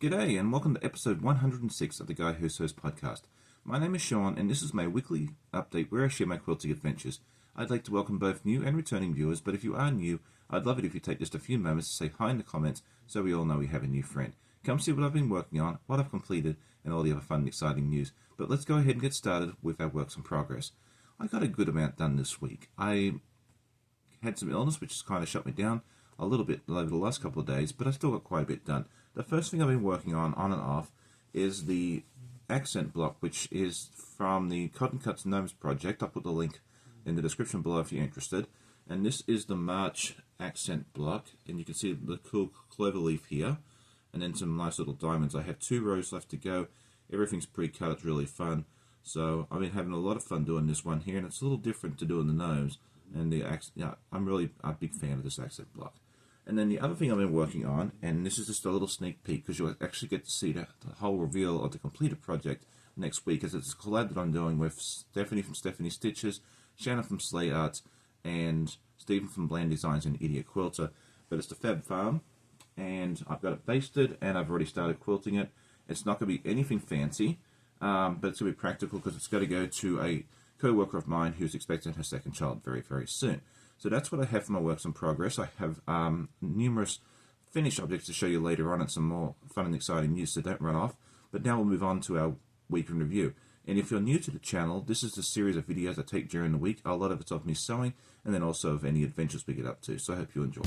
G'day and welcome to episode 106 of the Guy Who Sews podcast. My name is Sean and this is my weekly update where I share my quilting adventures. I'd like to welcome both new and returning viewers, but if you are new, I'd love it if you take just a few moments to say hi in the comments so we all know we have a new friend. Come see what I've been working on, what I've completed, and all the other fun and exciting news. But let's go ahead and get started with our works in progress. I got a good amount done this week. I had some illness which has kind of shut me down a little bit over the last couple of days, but I still got quite a bit done. The first thing I've been working on and off, is the accent block, which is from the Cotton Cuts Gnomes project. I'll put the link in the description below if you're interested. And this is the March accent block, and you can see the cool clover leaf here, and then some nice little diamonds. I have 2 rows left to go. Everything's pre-cut, it's really fun. So I've been having a lot of fun doing this one here, and it's a little different to doing the gnomes. And the I'm really a big fan of this accent block. And then the other thing I've been working on, and this is just a little sneak peek because you'll actually get to see the whole reveal of the completed project next week, as it's a collab that I'm doing with Stephanie from Stephanie Stitches, Shannon from Slay Arts, and Stephen from Bland Designs and Idiot Quilter. But it's the Fab Farm, and I've got it basted, and I've already started quilting it. It's not going to be anything fancy, but it's going to be practical because it's going to go to a co-worker of mine who's expecting her second child very, very soon. So that's what I have for my works in progress. I have numerous finished objects to show you later on and some more fun and exciting news, so don't run off. But now we'll move on to our week in review. And if you're new to the channel, this is the series of videos I take during the week. A lot of it's of me sewing, and then also of any adventures we get up to. So I hope you enjoy.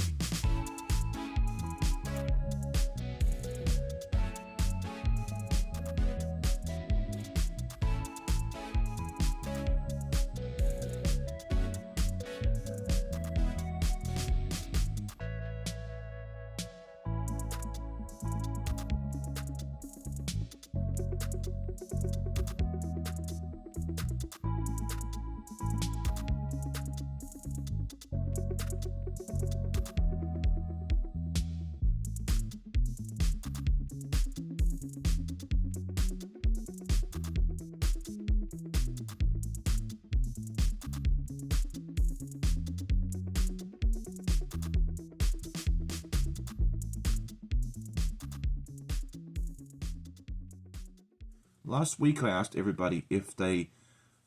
Last week I asked everybody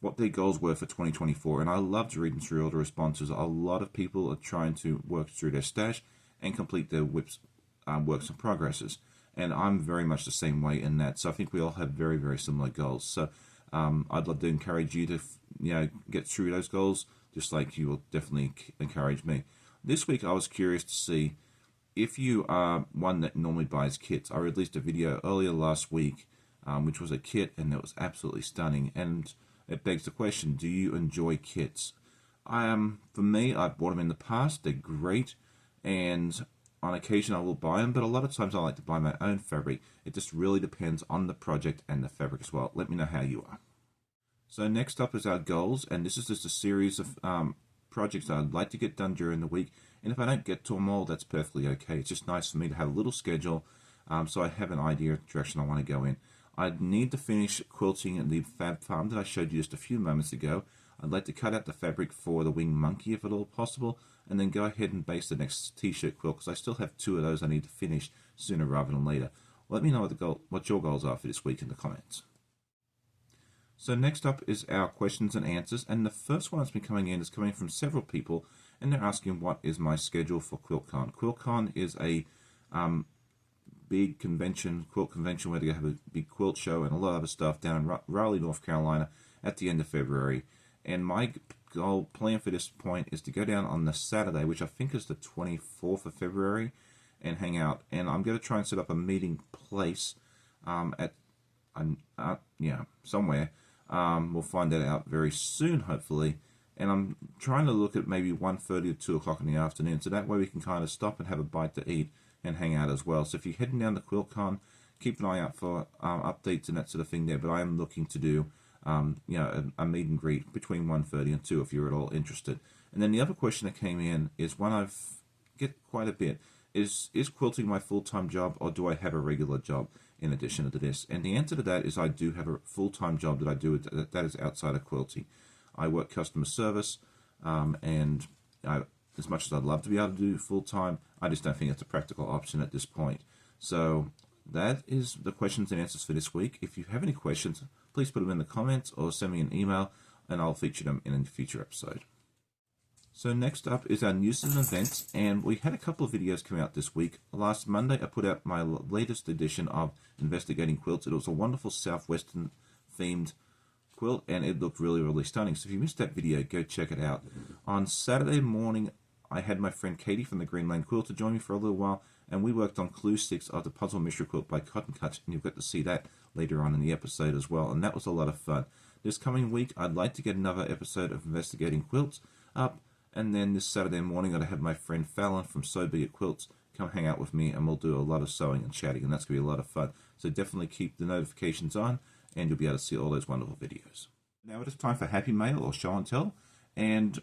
what their goals were for 2024, and I loved reading through all the responses. A lot of people are trying to work through their stash and complete their works and progresses, and I'm very much the same way in that. So I think we all have very, very similar goals. So I'd love to encourage you to get through those goals, just like you will definitely encourage me. This week I was curious to see if you are one that normally buys kits. I released a video earlier last week which was a kit, and it was absolutely stunning. And it begs the question, do you enjoy kits? For me, I've bought them in the past. They're great, and on occasion I will buy them, but a lot of times I like to buy my own fabric. It just really depends on the project and the fabric as well. Let me know how you are. So next up is our goals, and this is just a series of projects that I'd like to get done during the week. And if I don't get to them all, that's perfectly okay. It's just nice for me to have a little schedule, so I have an idea of the direction I want to go in. I need to finish quilting the Fab Farm that I showed you just a few moments ago. I'd like to cut out the fabric for the winged monkey if at all possible, and then go ahead and base the next t-shirt quilt, because I still have 2 of those I need to finish sooner rather than later. Let me know what your goals are for this week in the comments. So next up is our questions and answers, and the first one that's been coming in is coming from several people, and they're asking what is my schedule for QuiltCon. QuiltCon is a big quilt convention, where they have a big quilt show and a lot of other stuff down in Raleigh, North Carolina at the end of February. And my plan for this point is to go down on the Saturday, which I think is the 24th of February, and hang out. And I'm going to try and set up a meeting place somewhere. We'll find that out very soon, hopefully. And I'm trying to look at maybe 1:30 or 2 o'clock in the afternoon, so that way we can kind of stop and have a bite to eat and hang out as well. So if you're heading down to QuiltCon, keep an eye out for updates and that sort of thing there. But I am looking to do a meet and greet between 1:30 and 2 if you're at all interested. And then the other question that came in is one I've get quite a bit. Is quilting my full-time job, or do I have a regular job in addition to this? And the answer to that is I do have a full-time job that I do that is outside of quilting. I work customer service, and as much as I'd love to be able to do full-time, I just don't think it's a practical option at this point. So that is the questions and answers for this week. If you have any questions, please put them in the comments or send me an email and I'll feature them in a future episode. So next up is our news and events, and we had a couple of videos come out this week. Last Monday I put out my latest edition of Investigating Quilts. It was a wonderful Southwestern themed quilt and it looked really, really stunning. So if you missed that video, go check it out. On Saturday morning I had my friend Katy from the Green Lane Quilt to join me for a little while, and we worked on Clue 6 of the Puzzle Mystery Quilt by Cotton Cuts, and you'll get to see that later on in the episode as well, and that was a lot of fun. This coming week I'd like to get another episode of Investigating Quilts up, and then this Saturday morning I'd have my friend Fallon from So Be It Quilts come hang out with me, and we'll do a lot of sewing and chatting, and that's going to be a lot of fun. So definitely keep the notifications on, and you'll be able to see all those wonderful videos. Now it is time for Happy Mail or Show and Tell, and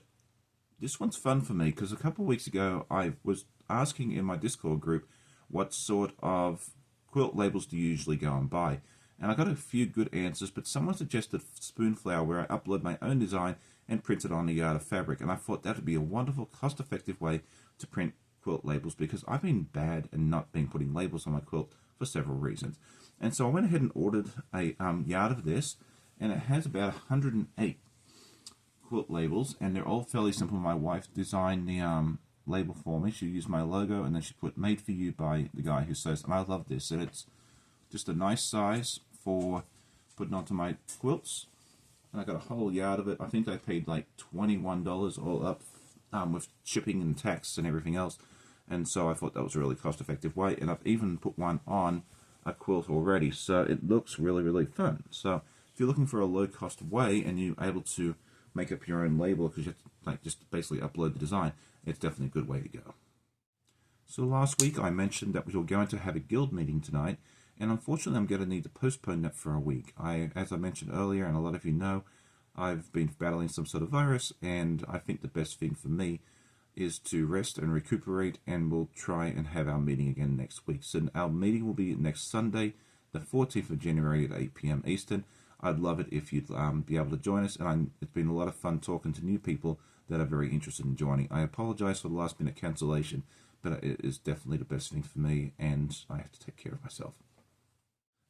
this one's fun for me because a couple of weeks ago I was asking in my Discord group what sort of quilt labels do you usually go and buy, and I got a few good answers, but someone suggested Spoonflower, where I upload my own design and print it on a yard of fabric, and I thought that would be a wonderful cost-effective way to print quilt labels because I've been bad and not been putting labels on my quilt for several reasons. And so I went ahead and ordered a yard of this, and it has about 108 quilt labels, and they're all fairly simple. My wife designed the label for me. She used my logo, and then she put "Made for You" by the guy who sews, and I love this. And it's just a nice size for putting onto my quilts. And I got a whole yard of it. I think I paid like $21 all up with shipping and tax and everything else. And so I thought that was a really cost-effective way. And I've even put one on a quilt already, so it looks really, really fun. So if you're looking for a low-cost way and you're able to make up your own label because you have to just basically upload the design, it's definitely a good way to go. So last week I mentioned that we were going to have a guild meeting tonight, and unfortunately I'm going to need to postpone that for a week. As I mentioned earlier, and a lot of you know, I've been battling some sort of virus, and I think the best thing for me is to rest and recuperate, and we'll try and have our meeting again next week. So our meeting will be next Sunday, the 14th of January at 8 p.m. Eastern. I'd love it if you'd be able to join us, and it's been a lot of fun talking to new people that are very interested in joining. I apologize for the last minute cancellation, but it is definitely the best thing for me, and I have to take care of myself.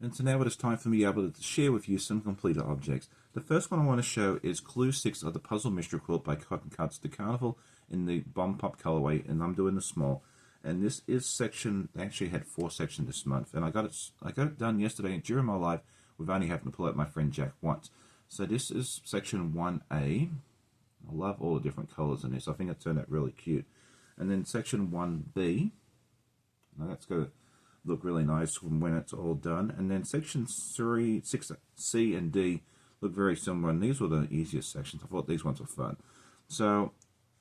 And so now it is time for me to be able to share with you some completed objects. The first one I want to show is Clue 6 of the Puzzle Mystery Quilt by Cotton Cuts, the Carnival in the Bomb Pop colorway, and I'm doing the small. And this is section, they actually had 4 sections this month, and I got it done yesterday, and during my live, we've only happened to pull out my friend Jack once. So this is section 1A. I love all the different colors in this. I think it turned out really cute. And then section 1B. Now that's going to look really nice when it's all done. And then section 3, 6C and D look very similar. And these were the easiest sections. I thought these ones were fun. So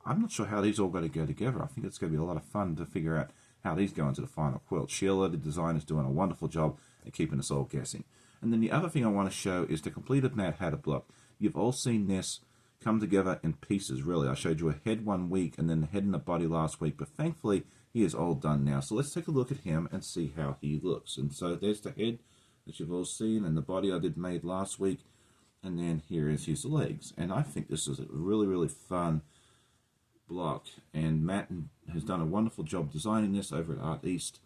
I'm not sure how these all going to go together. I think it's going to be a lot of fun to figure out how these go into the final quilt. Sheila, the designer, is doing a wonderful job at keeping us all guessing. And then the other thing I want to show is the completed Mad Hatter block. You've all seen this come together in pieces, really. I showed you a head one week and then the head and the body last week, but thankfully he is all done now. So let's take a look at him and see how he looks. And so there's the head that you've all seen, and the body I made last week, and then here is his legs. And I think this is a really, really fun block, and Matt has done a wonderful job designing this over at Art East,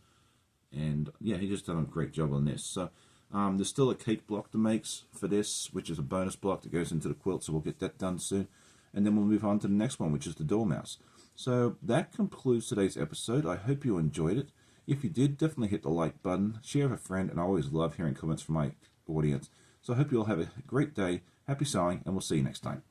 and yeah, he just done a great job on this. So there's still a cake block to make for this, which is a bonus block that goes into the quilt, so we'll get that done soon. And then we'll move on to the next one, which is the Dormouse. So that concludes today's episode. I hope you enjoyed it. If you did, definitely hit the like button, share with a friend, and I always love hearing comments from my audience. So I hope you all have a great day, happy sewing, and we'll see you next time.